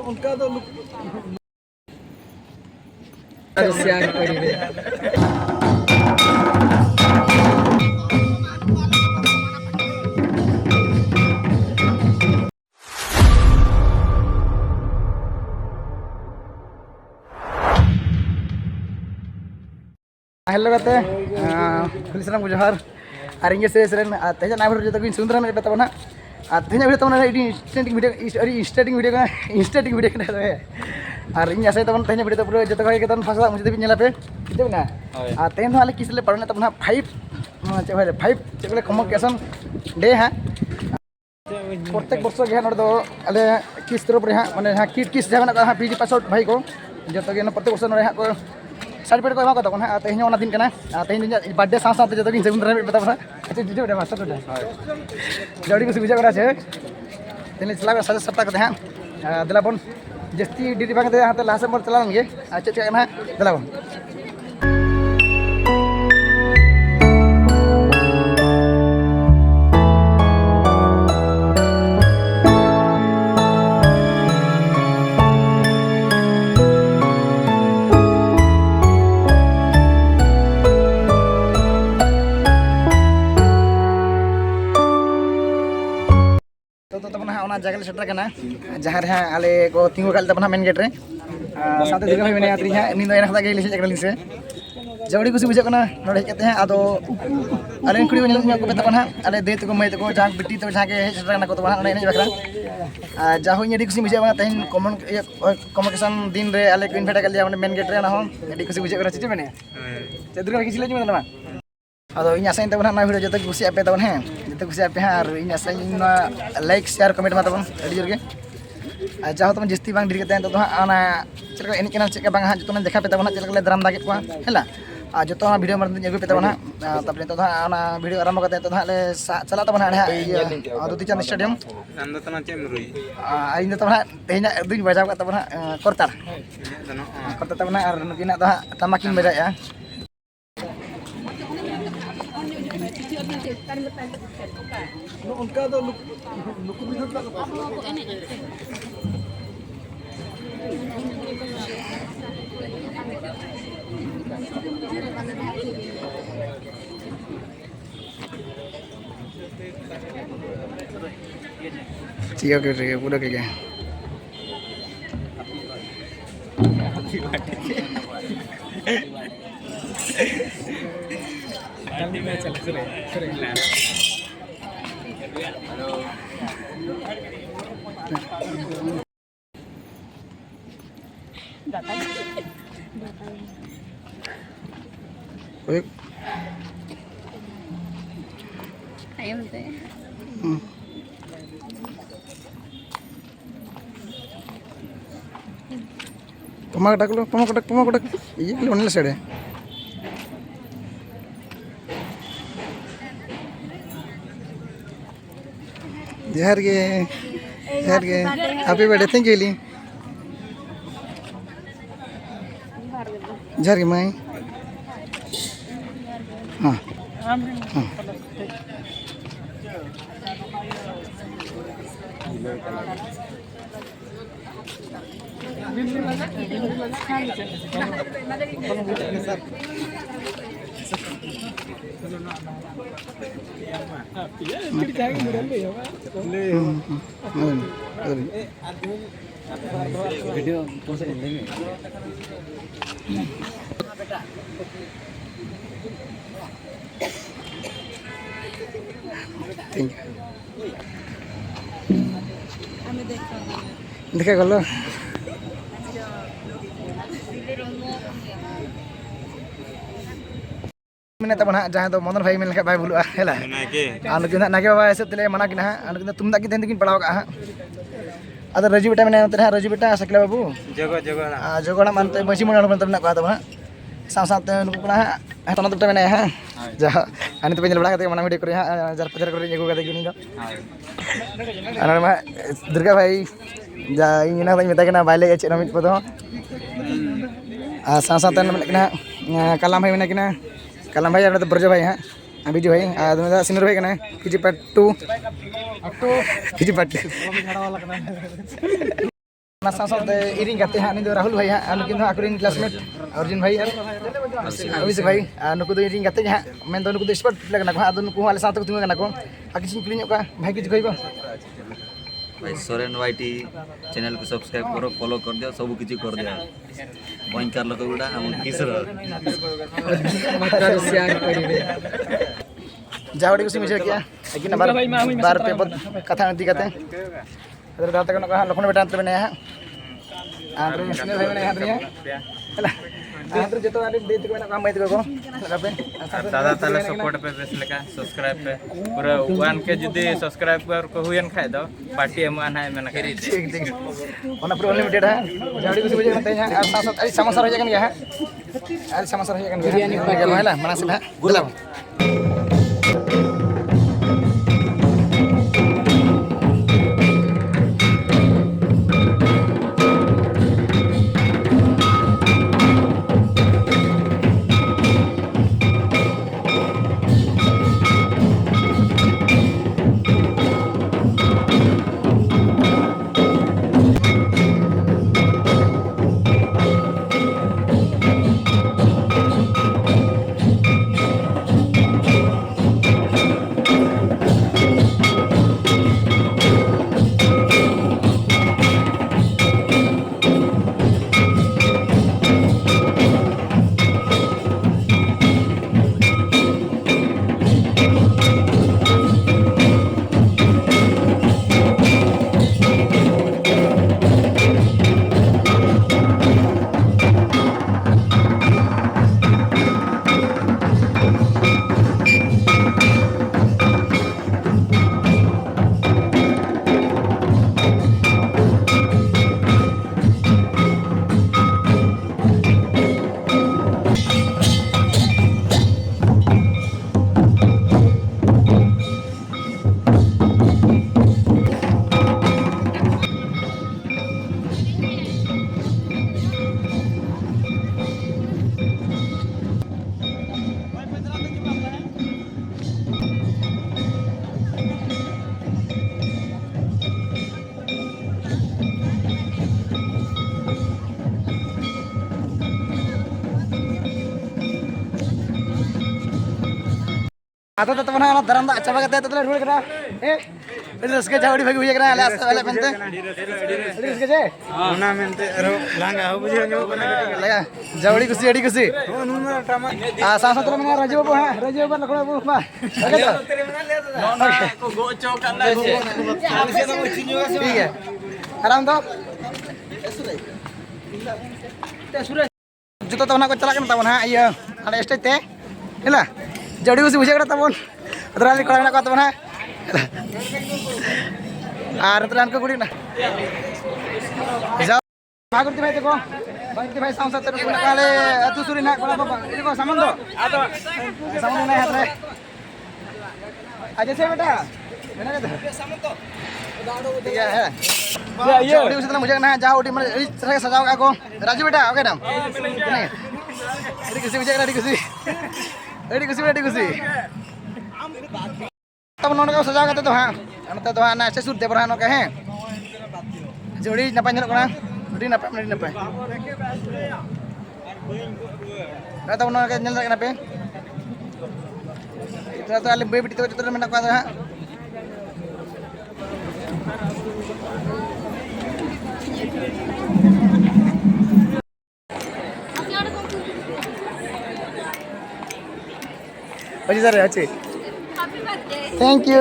उनका तो siang ini. Hello kate, kulisan aku Johar. Hari ini saya sering, tanya nama berjuta kuin Sundran itu betul mana? Tanya berjuta mana ini starting video kan ada. Hari ini saya teman tanya berjuta pro juta kali kita fasa mesti tapi nyala pe, itu mana? Tanya tuh alik kisah leparan teman 5 cekle convocation day ha. प्रत्येक वर्ष के अले किस तरफ रे माने किस जगह ना पीजी पासवर्ड भाई को जतो के प्रत्येक वर्ष रे को सर्टिफिकेट को एमा को तको ना तेहन ओना दिन कना तेहन बर्थडे साथ साथ जतो के सेवन रे बता बता अच्छा दीदी बड़े मास्टर तो जड़ी को सुविधा करा छे तेने चला साथ सप्ताह को हा दलाबन जस्ती डिटी बांग दे हाते लासे मोर चला लंगे अच्छा अच्छा ना दलाबन जगह सेटर करना जहाँ रे आले को तिंगु काल तबना मेन गेट रे साथे दिगा होय मेने आत्री हा निन एना खदा के लिसे जगह लिसे जवड़ी कुछ बुझे कना नोडे हेकते हैं आदो आले खुड़ी को को बेता कना आले दे तको मय तको जहाँ बिटी तो जहाँ के सेटर करना को तो बना एने बकरा जा होय एडी कुछ बुझे बा तहन कम्युनिकेशन दिन रे आले को इनवाइट कर लिया माने मेन गेट रे ना हो एडी कुछ बुझे करा चिचे मेने ते दुर्गा किछ ले जमे अदो इन आसाइन तबन ना वीडियो जते कुछ आपे तबन है जते कुछ आपे हां और इन आसाइन लाइक शेयर कमेंट मा तबन अडी जोर के जाहो तबन जस्ती बांग ढिर के तन तो आना चलका एनी केना चेक बांग हां जतो देखा पे तबन चलका दराम दागे को हैला आ जतो वीडियो मार अगु पे तबन तबले तो आना वीडियो आरंभ करते तो ले चला तबन हां दुती चंद स्टेडियम नंद तना चेम रुई इन तबन तेना दुई बजाव का तबन करता तबन और नुकिना तो तमाकिन बजाया उनका तो लुक भी होता ठीक है पूरा क्या Pemakodak iya lu nilai sede Jahar ke happy birthday thank you Li Jahar ke mai video pose लेंगे देखा गलो मैंने तब ना जहाँ तो मनोहर भाई मिलकर भाई बोलूँ है ला अनुकिन नागे बाबा ऐसे तले मना किना अनुकिन तुम तक दिन पढ़ाओ का अदर रजी बेटा मैंने तेरे रजी बेटा सकला बाबू जगह मानते मसी मन मन तब ना कहा तब हां साथ उनको ना हटना तो मैंने हां जहाँ अने तो पेंजल बड़ा करते मना वीडियो करे हां जार पजार करे एगो करते किनी अना मा दुर्गा भाई जा इना भाई मेता केना बाइले चेना मित पदो साथ में कलाम भाई मैंने किना कलाम भाई तो ब्रज भाई हाँ ᱵᱤᱡᱩ ᱵᱷᱟᱭ ᱟᱨ ᱫᱚ ᱥᱤᱱᱩᱨ ᱵᱷᱟᱭ ᱠᱟᱱᱟ ᱯᱤᱡᱤ ᱯᱟᱴ 2 ᱯᱤᱡᱤ ᱯᱟᱴ 2 ᱚᱱᱟ ᱥᱟᱶᱛᱮ ᱤᱨᱤᱧ ᱜᱟᱛᱮ ᱦᱟᱸᱜ ᱱᱩᱭ ᱫᱚ ᱨᱟᱦᱩᱞ ᱵᱷᱟᱭ ᱦᱟᱸᱜ ᱱᱩᱠᱤᱱ ᱫᱚ ᱟᱠᱚᱨᱮᱱ ᱠᱞᱟᱥᱢᱮᱴ ᱚᱨᱡᱩᱱ ᱵᱷᱟᱭ ᱟᱨ ᱚᱵᱷᱤᱥᱮᱠ ᱵᱷᱟᱭ ᱟᱨ ᱱᱩᱠᱩ ᱫᱚ ᱤᱨᱤᱧ ᱜᱟᱛᱮ ᱜᱮ ᱦᱟᱸᱜ ᱢᱮᱱᱫᱚ ᱱᱩᱠᱩ ᱫᱚ ᱥᱯᱚᱨᱴ ᱯᱞᱮᱭᱟᱨ ᱠᱟᱱᱟ ᱠᱚ ᱦᱟᱸᱜ ᱟᱫᱚ ᱱᱩᱠᱩ ᱦᱚᱸ ᱟᱞᱮ ᱥᱟᱶᱛᱮ ᱠᱚ ᱛᱤᱸᱜᱩ ᱠᱟᱱᱟ ᱠᱚ ᱟᱨ ᱠᱤᱪᱷᱩ ᱠᱩᱞᱤ ᱧᱚᱜ ᱠᱚᱣᱟ ᱵᱷᱟᱭ ᱠᱤᱪᱷᱩ ᱠᱷᱚᱡ ᱠᱚ भाई सोरेन वाईटी चैनल को सब्सक्राइब करो फॉलो कर दियो सब किछि कर दियो बॉइन कर लो उडा हम किसर जावड़ी कुछ मुझे क्या लेकिन बार पे कथा नदी कहते हैं अगर दाता का कहा लखन बेटा अंत में नया है आंध्र सुनील भाई ने यहाँ दिया आंध्र जो तो आने देते को ना काम बैठ गए को पे दादा ताले सपोर्ट पे बेस लेका सब्सक्राइब पे पूरा 1 के जदी सब्सक्राइब कर को हुयन खाय दो पार्टी एमान है मेना करी ठीक ठीक ओना प्रो लिमिटेड है जावड़ी कुछ मुझे कहते हैं और साथ साथ समोसा हो जाएगा है अरे समोसा हो जाएगा बिरयानी हो गया है ना मना से है गुलाब आता तो तमना दरम दा अच्छा बगते तो रुड़ करा ए रसके जावड़ी भागी हुई करा आले वाले मेनते रसके जे ओना मेनते अरो लांगा हो बुझे नो लगा जावड़ी खुशी अड़ी खुशी आ सासा तो मना राजीव बाबू हां राजीव बाबू लखड़ा बाबू मा लगा तो ना को गो चौक अंदा ठीक है आराम दो जुतो तो ना को चला करना तबन हां ये आले स्टेज ते हेला जड़ी उसी बुझे करता बोल अदराली कड़ा ना कहता बना आर तलान को गुड़ी ना जाओ भागुरती भाई देखो भागुरती भाई साउंड सत्तर को काले अतु सुरी ना कोला बाबा देखो सामान दो सामान नहीं हाथ में आज से बेटा मैंने कहा सामान तो ठीक है ये जड़ी उसी तरह मुझे ना जाओ उठी मतलब इस तरह सजाओ का को राजू बेटा ओके नाम नहीं किसी मुझे रेडी किसी रेडी कुछ तब नोन का सजा करते तो हां नते तो हां ना से सुर दे बरहानो के हैं जोड़ी नपाय नलो कना जोड़ी नपाय ना तब नोन के नल कना पे तो आले बेबिटी तो जतरे मेना का हां अच्छी सर अच्छी थैंक यू